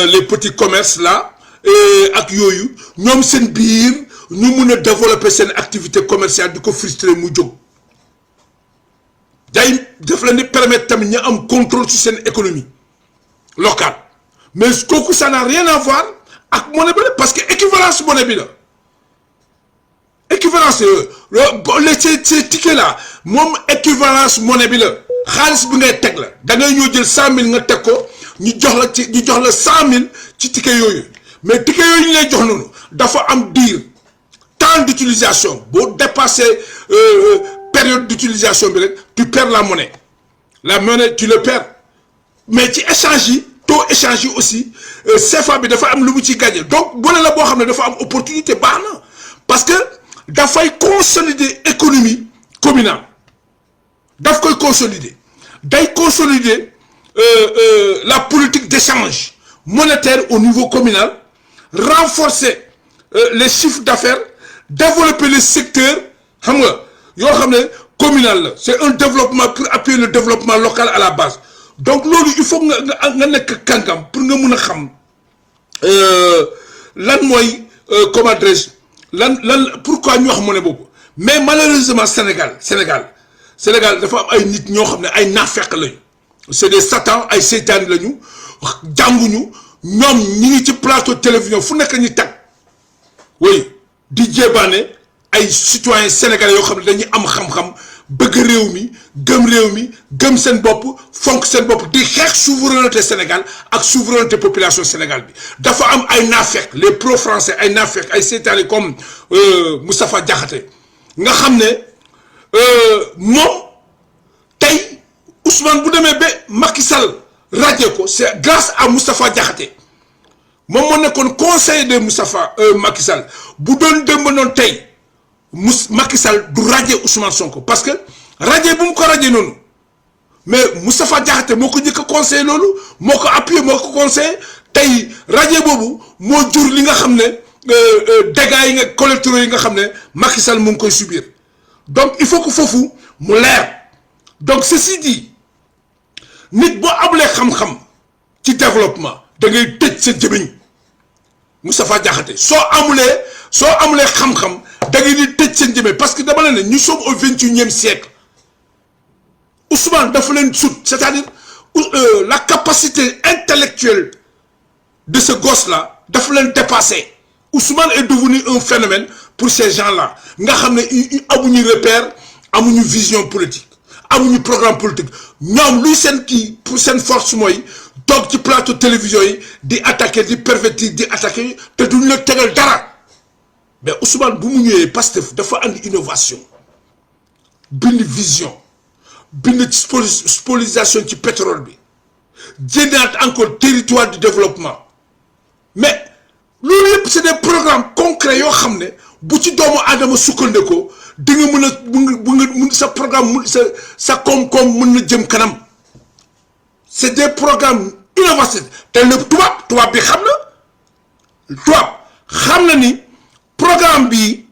les petits commerces là ak yooyu ñoom seen biir ñu mun a développer seen activité commerciale di ko frustrer mu jóg day daf leen di permettre tamit ñu am contrôle sur seen économie locale mais kooku ça n'a rien à voir ak monnaie bi la parce que équivalence monnaie bi la équivalence ces tickets là moom équivalence monnaie bi la xaalis bi ngay teg la da ngay ñëw jël 100 000 nga teg ko ñu jox la 100 000 ci ticket yooyu mais ticket yooyu ñu lay jox noonu dafa am diir temps d'utilisation boo dépassé période d'utilisation bi rek tu perds la monnaie tu le perds mais ci échange yi taux échange yi aussi CFA bi dafa am lu mu ci gagné donc monnaie la boo xam ne dafa am opportunité baax na parce que dafay consolider économie communale daf koy consolider day consolider la politique d'échange monétaire au niveau communal renforcer les chiffres d'affaires développer les secteurs xam nga yoo xam ne communal la c'est un développement pour appuyer le développement local à la base donc loolu il faut nga nekk kàngam pour nga mun a xam lan mooy comment dirais-je lan pourquoi ñu wax monnaie boobu mais malheureusement Sénégal dafa am ay nit ñoo xam ne ay naafeq lañu c'est des satans ay seytaane lañu jànguñu ñoom ñi ngi ci plateau télévision fu nekk ñu tag oui di jébaane ay citoyens sénégalais yoo xam ne dañuy am xam-xam bëgg réew mi gëm seen bopp fonk seen bopp di xeex souveraineté Sénégal ak souveraineté population Sénégal bi dafa am ay naafeq les pro-français ay naafeq ay seytaane comme Moustapha Diakhaté nga xam ne moom tey Ousmane bu demee ba Macky Sall radié ko c'est grâce à Moustapha Diakhaté moom moo nekkoon conseiller de Macky Sall bu doon démb noonu tey Macky Sall du radié Ousmane Sonko parce que radié bu mu ko radié noonu mais Moustapha Diakhaté moo ko njëkk a conseillé loolu moo ko appuyé moo ko conseillé tey radié boobu moo jur li nga xam ne dégâts yi nga collectoraux yi nga xam ne Macky Sall mu ngi koy subir donc il faut que foofu mu leer donc ceci dit nit boo amulee xam-xam ci développement da ngay tëj sa jëmiñ Moustapha Diakhaté soo amulee xam-xam da ngay di tëj seen jëmiñ parce que dama ne nous sommes au 21e siècle Ousmane dafa leen sut c'est-à-dire la capacité intellectuelle de ce gosse-là dafa leen dépassé Ousmane est devenu un phénomène pour ces gens-là nga xam ne amuñu repère amuñu vision politique amuñu programme politique ñoom luy seen kii pour seen force mooy toog ci plateau télévision yi di attaquer di pervertir di attaquer te duñu la tegal dara mais Ousmane bu mu ñëwee Pastef dafa andi innovation bind vision bind spoliation ci pétrole bi jëndaat encore territoire du développement mais loolu yëpp c'est des programmes concrets yoo xam ne bu ci doomu aadama sukkandikoo di nga mën a mun sa programme sa koom-koom mën na jëm kanam c'est des programmes innovatifs te le tubaab bi xam na ni programme bi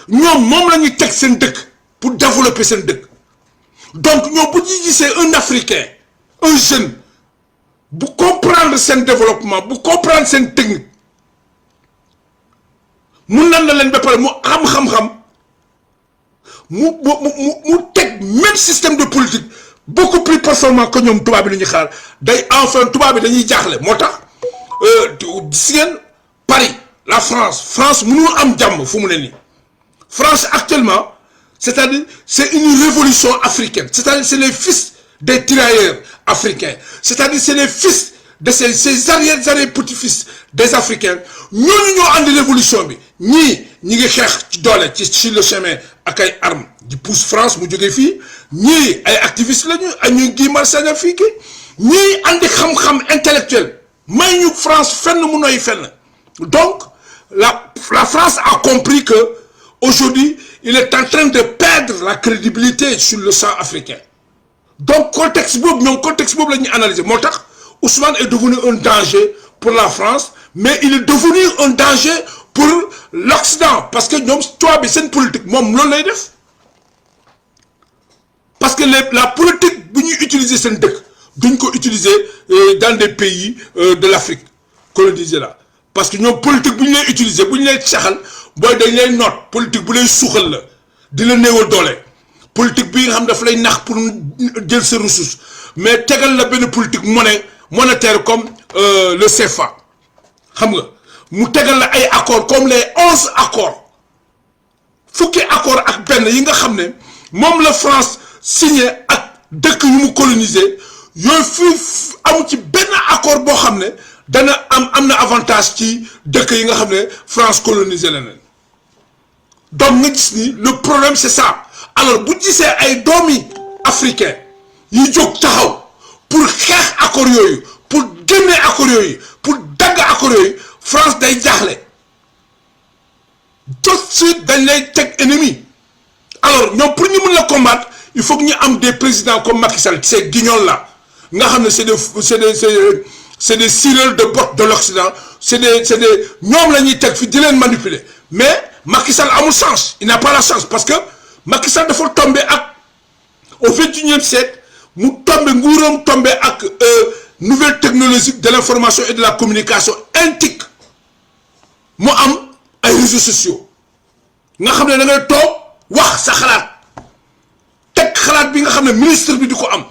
ñoom moom la ñuy teg seen dëkk pour développer seen dëkk donc ñoom bu ñu gisee un Africain un jeune bu comprendre seen développement bu comprendre seen technique mun nan la leen ba pare mu am xam-xam mu teg même système de politique beaucoup plus performant que ñoom tubaab bi lu ñuy xaar day enfin tubaab bi dañuy jaaxle moo tax si ngeen Paris la France mënul am jàmm fu mu ne nii France actuellement c'est-à-dire c'est une révolution africaine c'est-à-dire c'est les fils des tirailleurs africains c'est-à-dire c'est les fils de ces arrière-petits-fils des Africains ñooñu ñoo andi révolution bi ñii ñi ngi xeex ci doole ci le chemin ak ay armes di pousse France mu jógee fii ñii ay activistes lañu ay ñu Guy Marius Sagna fii kii ñii andi xam-xam intellectuel may ñu France fenn mu noy fenn donc la France a compris que aujourd'hui il est en train de perdre la crédibilité sur le champ africain donc contexte boobu la ñuy analyser moo tax Ousmane est devenu un danger pour la France mais il est devenu un danger pour l'Occident parce que ñoom tubaab bi seen politique moom loolu lay def parce que la politique bu ñuy utiliser seen dëkk duñ ko utiliser dans des pays de l'Afrique coloniser là parce que ñoom politique bu ñu lay utiliser bu ñu lay caxal booy dañ lay noot politique bu lay suuxal la di la néewal doole politique bi nga xam daf lay nax pour jël sa ressource mais tegal la benn politique monétaire comme le CFA xam nga mu tegal la ay accords comme les 11 accords fukki accord ak benn yi nga xam ne moom la France signé ak dëkk yu mu coloniser yooyu fi amu ci benn accord boo xam ne dana am na avantage ci dëkk yi nga xam ne France colonisé leneen donc nga gis ni le problème c'est ça alors bu gisee ay doomi africain yi jóg taxaw pour xeex accord yooyu pour génne accord yooyu pour dagg accord yooyu France day jaaxle tout de suite dañ lay teg ennemi alors ñoom pour ñu mën la combattre il faut que ñu am des présidents comme Macky Sall ces guignols là nga xam ne c'est des cireurs de bottes de l'Occident c'est des ñoom la ñuy teg fi di leen manipuler mais Macky Sall amul chance il n'a pas la chance parce que Macky Sall dafa tombé ak au 21e siècle mu tombé nguuram tombé ak nouvelle technologie de l'information et de la communication intique mu am ay réseaux sociaux nga xam ne da ngay toog wax sa xalaat teg xalaat bi nga xam ne ministre bi di ko am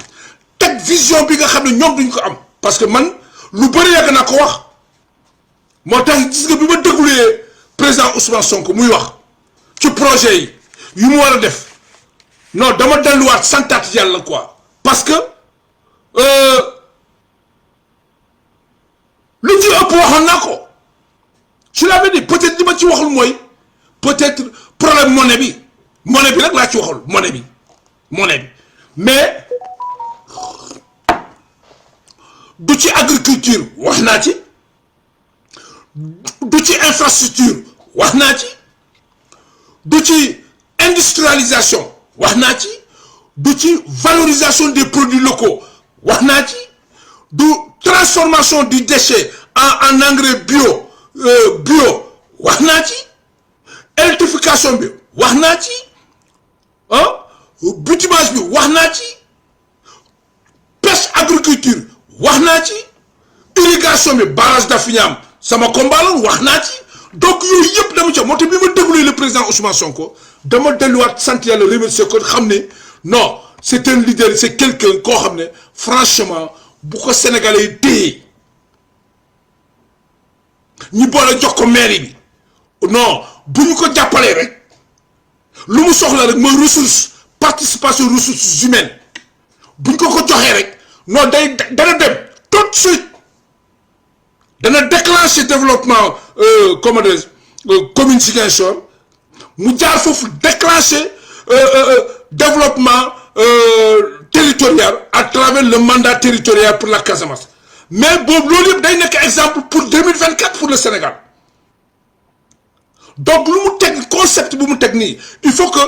teg vision bi nga xam ne ñoom duñ ko am parce que man lu bëri yàgg naa ko wax moo tax gis nga bi ma dégluwee président Ousmane Sonko muy wax ci projet yi yu mu war a def non dama delluwaat santaat yàlla quoi parce que lu ci ëpp waxoon naa ko je l'avais dit peut-être li ma ci waxul mooy peut-être problème monnaie bi rek laa ci waxul monnaie bi mais du ci agriculture wax naa ci du ci infrastructure wax naa ci du ci industrialisation wax naa ci du ci valorisation des produits locaux wax naa ci du transformation du déchet en engrais bio wax naa ci électrification bi wax naa ci bitumage bi wax naa ci pêche agriculture wax naa ci irrigation bi barrage d'Afiñam sama combat la wax naa ci donc yooyu yëpp dama ca moo tax bi ma déglu le président Ousmane Sonko dama delluwaat sant yàlla remercier ko xam ne non c'est un leader c'est quelqu'un koo xam ne franchement bu ko Sénégalais yi téye ñi boole jox ko mairie bi non bu ñu ko jàppalee rek lu mu soxla rek mooy ressource participation ressources humaines bu ñu ko joxee rek non dana dem tout de suite dana déclencher développement comment dire commune Ziguinchor mu jaar foofu déclencher développement territorial à travers le mandat territorial pour la Casamance mais boobu loolu yëpp day nekk exemple pour 2024 pour le Sénégal donc lu mu teg concept bu mu teg nii il faut que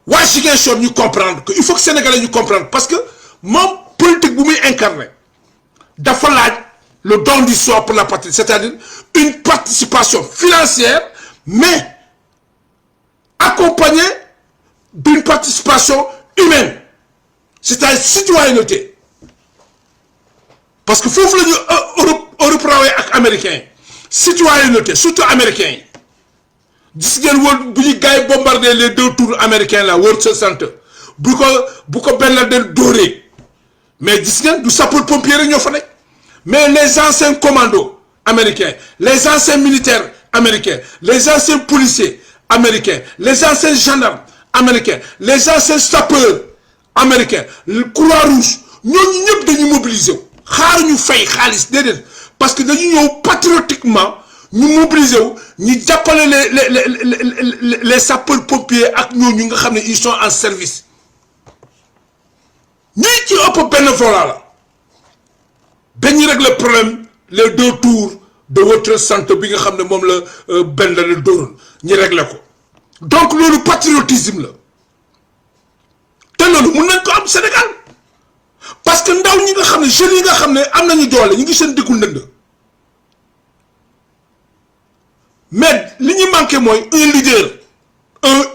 waa Ziguinchor ñu comprendre que il faut que Sénégalais ñu comprendre parce que moom politique bu muy incarner dafa laaj le don du soi pour la patrie c'est-à-dire une participation financière mais accompagnée d'une participation humaine c'est-à-dire citoyenneté parce que foofu la ñu Europe rawee ak américains yi citoyenneté surtout américains yi gis ngeen wër bu ñu gars yi bombardé les 2 tours américains là World Trade Center bu ko Ben Laden dóoree mais gis ngeen du sapeur pompier rek ñoo fa nekk mais les anciens commandos américains les anciens militaires américains les anciens policiers américains les anciens gendarmes américains les anciens sapeurs américains Croix-Rouge ñooñu ñëpp dañu mobiliser wu xaar ñu fay xaalis déedéet parce que dañu ñëw patriotiquement ñu mobiliser wu ñu jàppale les sapeurs pompiers ak ñooñu nga xam ne ils sont en service ñi ci ëpp bénévolat la dañuy régler problème les 2 tours de votre santé bi nga xam ne moom la benn la dóoroon ñu régler ko donc loolu patriotisme la te loolu mun nañ ko am Sénégal parce que ndaw ñi nga xam ne jeunes yi nga xam ne am nañu doole ñu ngi seen dëkkul ndënd mais li ñu manqué mooy un leader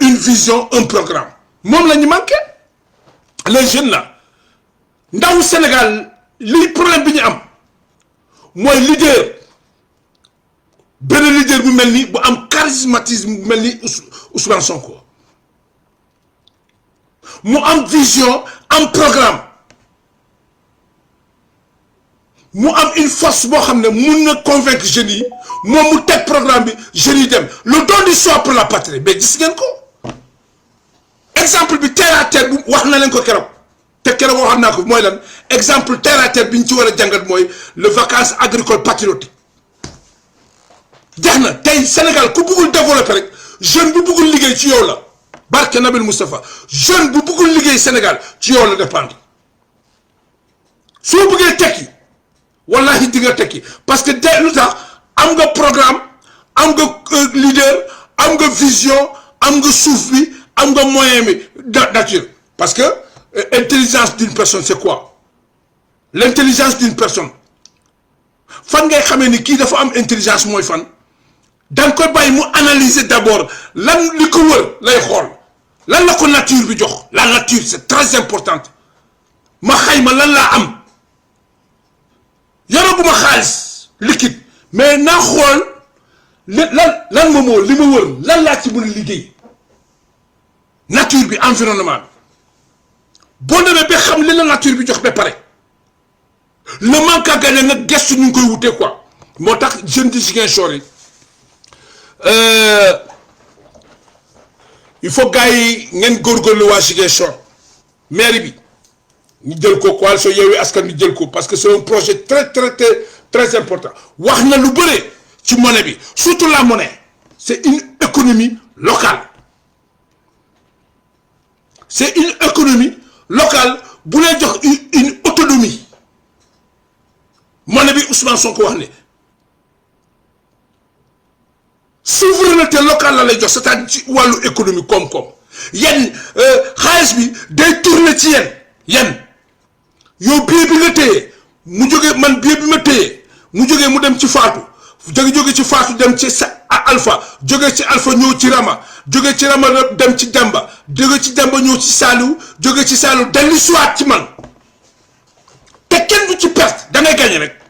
une vision un programme moom la ñu manqué les jeunes là ndaw Sénégal li problème bi ñu am mooy leader bu mel ni bu am charismatisme bu mel ni Ousmane Sonko mu am vision am programme mu am une force boo xam ne mun na convaincre jeunes yi moom mu teg programme bi jeunes yi dem le don du soi pour la patrie mais gis ngeen ko exemple bi terre à terre bu wax na leen ko keroog te keroog waxoon naa ko mooy lan exemple terre à terre bi ñu ci war a jàngat mooy le vacances agricole patriotique jeex na tey Sénégal ku bëggul développer rek jeune bu bëggul liggéey ci yow la barke Nabil Moustapha jeune bu bëggul liggéey Sénégal ci yow la dépendre soo bëggee tekki wallahi di nga tekki parce que tey lu tax am nga programme am nga leader am nga vision am nga suuf bi am nga moyen bi nature parce que intelligence d'une personne c'est quoi l'intelligence d'une personne fan ngay xamee ni kii dafa am intelligence mooy fan da nga koy bàyyi mu analyser d'abord lan li ko wër lay xool lan la ko nature bi jox la nature c'est très importante ma xayma lan laa am yoraguma xaalis liquide mais naa xool lan ma moo li ma wër lan laa ci mën a liggéey nature bi environnement bi boo demee ba xam li la nature bi jox ba pare le manque à gagner nga gestu ñu ngi koy wutee quoi moo tax jeune di Ziguinchor yi il faut gars yi ngeen góorgóorlu waa Ziguinchor mairie bi ñu jël ko coalition Yewwi Askan Wi jël ko parce que c'est un projet très très très très important wax na lu bëre ci monnaie bi surtout la monnaie c'est une économie locale c'est une économie locale bu lay jox une autonomie monnaie bi Ousmane Sonko wax ne souveraineté locale la lay jox c'est-à-dire ci wàllu économie koom-koom yéen xaalis bi day tourner ci yéen yow billet bi nga téye mu jógee man billet bi ma téye mu jógee mu dem ci Fatou jóge ci Fatou dem ci Alpha jóge ci Alpha ñëw ci Rama jóge ci Rama dem ci Demba jóge ci Demba ñëw ci Saliou jóge ci Saliou dellu siwaat ci man te kenn du ci perte da ngay gagner rek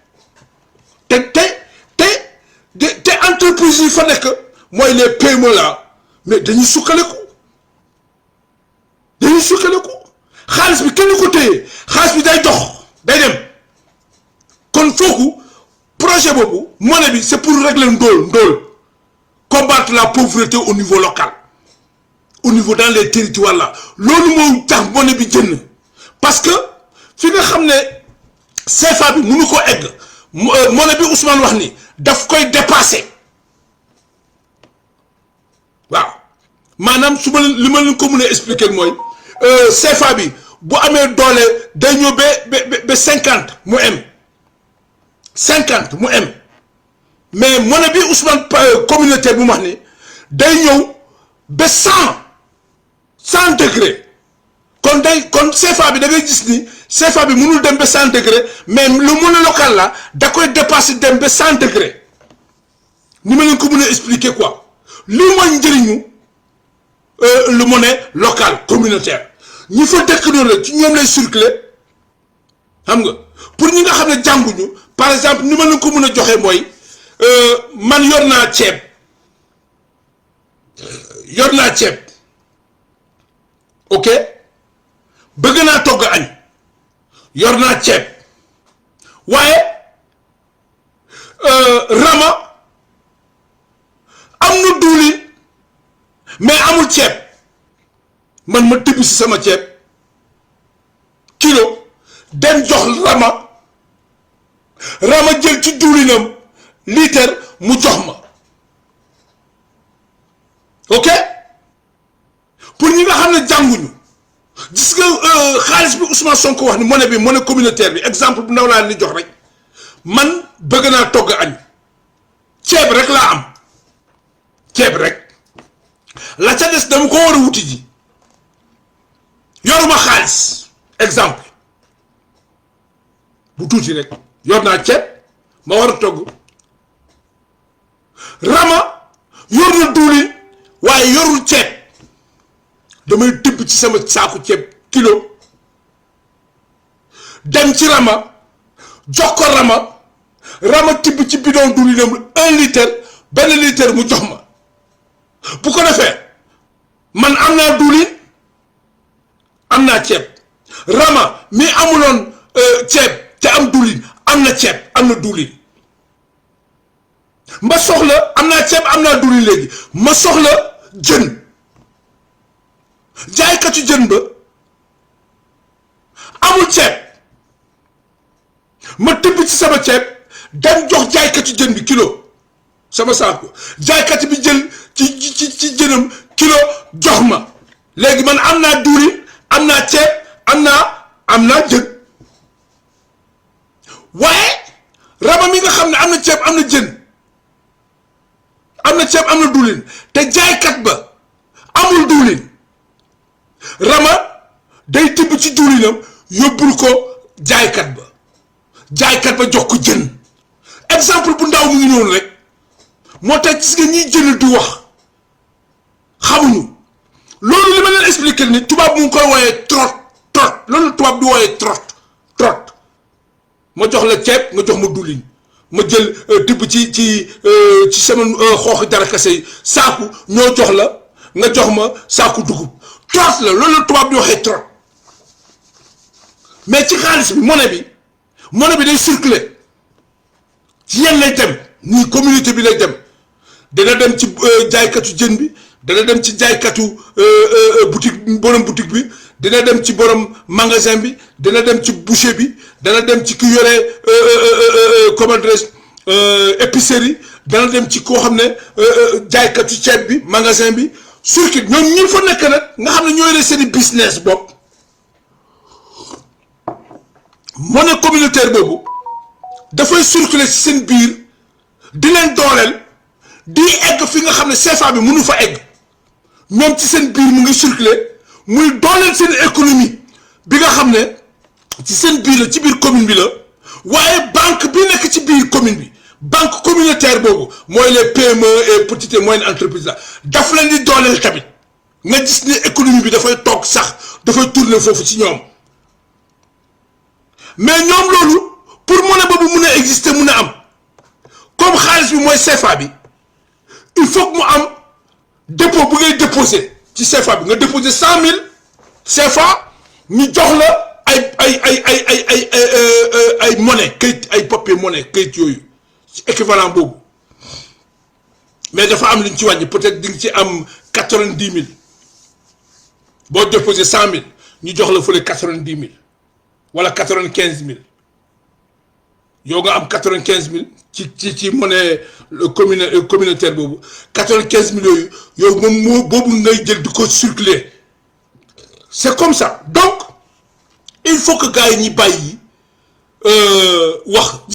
te entreprise yi fa nekk mooy les PME là mais dañuy sukkaleku xaalis bi kenn ko téye xaalis bi day dox day dem kon foofu projet boobu monnaie bi c'est pour régler ndóol combattre la pauvreté au niveau local au niveau dans les territoires là loolu moo tax monnaie bi jënd parce que fi nga xam ne CFA bi mënu ko egg monnaie bi Ousmane wax ni daf koy dépasser waaw maanaam su ma li ma leen ko mën a expliquer mooy CFA bi bu amee doole day ñëw ba 50 mu am 50 mu am mais monnaie bi Ousmane communautaire bu mu wax ni day ñëw ba 100 degré kon CFA bi da ngay gis ni CFA bi mënul dem ba 100 degré mais le monnaie local là da koy dépasser dem ba 100 degré ni ma leen ko mën a expliquer quoi lii mooy njëriñu le monnaie locale communautaire ñi fa dëkk noonu rek ci ñoom lay circuler xam nga pour ñi nga xam ne jànguñu par exemple ni ma leen ko mën a joxe mooy man yor naa ceeb ok bëgg naa togg añ yor naa ceeb waaye Rama am na diwlin mais amul ceeb man ma tibb si sama ceeb kilo dem jox Rama jël ci diwlinam litre mu jox ma ok pour ñi nga xam ne jànguñu gis nga xaalis bi Ousmane Sonko wax ni monnaie communautaire bi exemple bu ndaw laa ni jox rek man bëgg naa togg añ ceeb rek laa am ceeb rek la ca des dama ko war a wuti ji yoruma xaalis exemple bu tuuti rek yor naa ceeb ma war a togg Rama yor na diwlin waaye yorul ceeb damay tibb ci sama saaku ceeb kilo dem ci Rama jox ko Rama tibb ci bidon diwlinam 1 litre benn litre mu jox ma bu ko defee man am naa diwlin am naa ceeb Rama mi amuloon ceeb te am diwlin am na ceeb am na diwlin ma soxla am naa ceeb am naa diwlin léegi ma soxla jën jaaykatu jën ba amul ceeb ma tëbb ci sama ceeb dem jox jaaykatu jën bi kilo sama saako jaaykat bi jël ci jënam kilo jox ma léegi man am naa diwlin am naa ceeb am naa jën waaye Rama mi nga xam ne am na ceeb am na jën am na ceeb am na diwlin te jaaykat ba amul diwlin Rama day tibb ci diwlinam yóbbul ko jaaykat ba jox ko jën exemple bu ndaw mu ngi noonu rek moo tax gis nga ñiy jënd di wax xamuñu loolu li ma leen expliquer ni tubaab mu ngi koy wooyee trot loolu tubaab di wooyee trot ma jox la ceeb nga jox ma diwlin ma jël tibb ci sama xooxi dara kase saaku ñoo jox la nga jox ma saaku dugub trot la loolu tubaab di waxee trot mais ci xaalis bi monnaie bi day circuler ci yéen lay dem nii communauté bi lay dem dana dem ci jaaykatu jën bi dana dem ci jaaykatu boutique borom boutique bi dina dem ci borom magasin bi dana dem ci boucher bi dana dem ci ki yore comment dirais épicerie dana dem ci koo xam ne jaaykatu ceeb bi magasin bi circuit ñoom ñi fa nekk nag nga xam ne ñoo yore seeni business bopp monnaie communautaire boobu dafay circuler ci seen biir di leen dooleel di egg fi nga xam ne CFA bi mënu fa egg ñoom ci seen biir mu ngi circuler muy dooleel seen économie bi nga xam ne ci seen biir la ci biir commune bi la waaye banque bi nekk ci biir commune bi banque communautaire boobu mooy les PME et petites et moyennes entreprises la daf leen di dooleel tamit nga gis ne économie bi dafay toog sax dafay tourner foofu ci ñoom mais ñoom loolu pour monnaie boobu mun a exister mun a am comme xaalis bi mooy CFA bi il faut que mu am dépôt bu ngay déposer ci CFA bi nga déposer 100 000 CFA ñu jox la ay monnaie kayit ay papier monnaie kayit yooyu ci équivalent boobu mais dafa am lu ñu ci wàññi peut-être di nga ci am 90 000 boo déposer 100 000 ñu jox la fële 90 000 wala 95 000 yow nga am 95 000 ci monnaie communautaire boobu 95 000 yooyu yow moom moo boobu ngay jël di ko circuler c'est comme ça donc il faut que gars yi ñi bàyyi wax.